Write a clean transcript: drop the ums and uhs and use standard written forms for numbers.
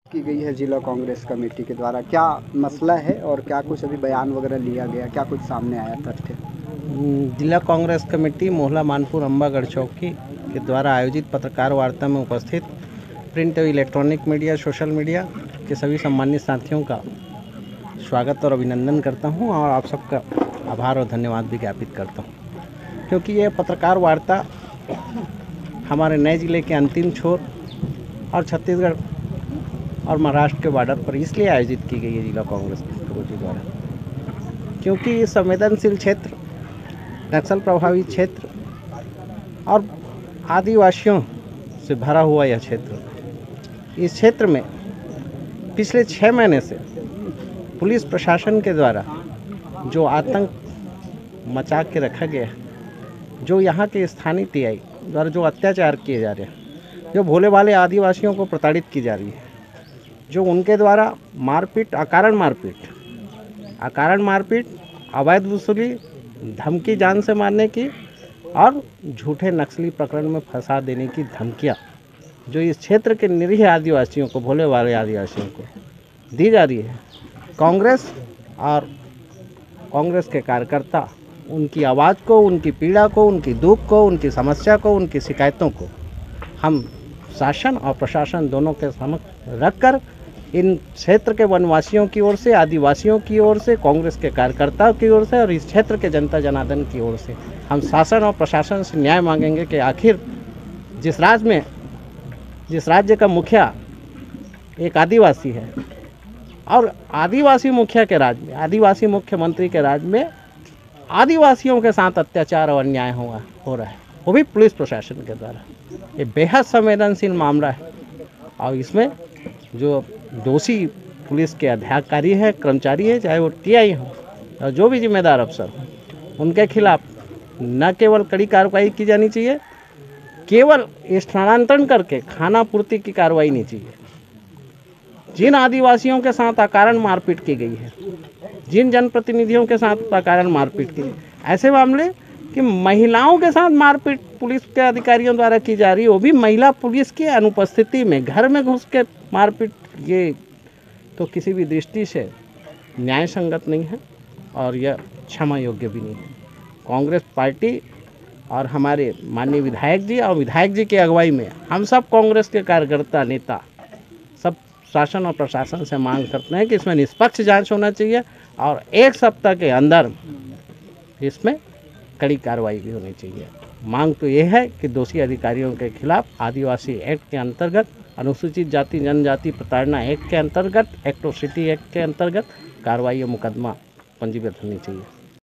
की गई है जिला कांग्रेस कमेटी के द्वारा, क्या मसला है और क्या कुछ अभी बयान वगैरह लिया गया, क्या कुछ सामने आया तथ्य? जिला कांग्रेस कमेटी मोहला मानपुर अम्बागढ़ चौकी के द्वारा आयोजित पत्रकार वार्ता में उपस्थित प्रिंट और इलेक्ट्रॉनिक मीडिया, सोशल मीडिया के सभी सम्मानित साथियों का स्वागत और अभिनंदन करता हूं और आप सबका आभार और धन्यवाद भी ज्ञापित करता हूं, क्योंकि यह पत्रकार वार्ता हमारे नए ज़िले के अंतिम छोर और छत्तीसगढ़ और महाराष्ट्र के बॉर्डर पर इसलिए आयोजित की गई है जिला कांग्रेस कमेटी द्वारा, क्योंकि ये संवेदनशील क्षेत्र, नक्सल प्रभावित क्षेत्र और आदिवासियों से भरा हुआ यह क्षेत्र, इस क्षेत्र में पिछले 6 महीने से पुलिस प्रशासन के द्वारा जो आतंक मचा के रखा गया है, जो यहाँ के स्थानीय टीआई द्वारा जो अत्याचार किए जा रहे हैं, जो भोले भाले आदिवासियों को प्रताड़ित की जा रही है, जो उनके द्वारा मारपीट, अकारण मारपीट, अवैध वसूली, धमकी जान से मारने की और झूठे नक्सली प्रकरण में फंसा देने की धमकियां जो इस क्षेत्र के निरीह आदिवासियों को, भोले भाले आदिवासियों को दी जा रही है। कांग्रेस और कांग्रेस के कार्यकर्ता उनकी आवाज़ को, उनकी पीड़ा को, उनकी दुख को, उनकी समस्या को, उनकी शिकायतों को हम शासन और प्रशासन दोनों के समक्ष रखकर इन क्षेत्र के वनवासियों की ओर से, आदिवासियों की ओर से, कांग्रेस के कार्यकर्ताओं की ओर से और इस क्षेत्र के जनता जनार्दन की ओर से हम शासन और प्रशासन से न्याय मांगेंगे कि आखिर जिस राज्य का मुखिया एक आदिवासी है और आदिवासी मुखिया के राज्य में, आदिवासी मुख्यमंत्री के राज्य में आदिवासियों के साथ अत्याचार और अन्याय हो रहा है, वो भी पुलिस प्रशासन के द्वारा। ये बेहद संवेदनशील मामला है और इसमें जो दोषी पुलिस के अधिकारी हैं, कर्मचारी हैं, चाहे वो टीआई हो और जो भी जिम्मेदार अफसर हो, उनके खिलाफ न केवल कड़ी कार्रवाई की जानी चाहिए, केवल स्थानांतरण करके खाना पूर्ति की कार्रवाई नहीं चाहिए। जिन आदिवासियों के साथ अकारण मारपीट की गई है, जिन जनप्रतिनिधियों के साथ अकारण मारपीट की, ऐसे मामले कि महिलाओं के साथ मारपीट पुलिस के अधिकारियों द्वारा की जा रही है, वो भी महिला पुलिस की अनुपस्थिति में घर में घुस के मारपीट, ये तो किसी भी दृष्टि से न्याय संगत नहीं है और यह क्षमा योग्य भी नहीं है। कांग्रेस पार्टी और हमारे माननीय विधायक जी और विधायक जी की अगुवाई में हम सब कांग्रेस के कार्यकर्ता, नेता सब शासन और प्रशासन से मांग करते हैं कि इसमें निष्पक्ष जांच होना चाहिए और 1 सप्ताह के अंदर इसमें कड़ी कार्रवाई भी होनी चाहिए। मांग तो ये है कि दोषी अधिकारियों के खिलाफ आदिवासी एक्ट के अंतर्गत, अनुसूचित जाति जनजाति प्रताड़ना एक्ट के अंतर्गत, एट्रोसिटी एक्ट के अंतर्गत कार्रवाई और मुकदमा पंजीबद्ध होनी चाहिए।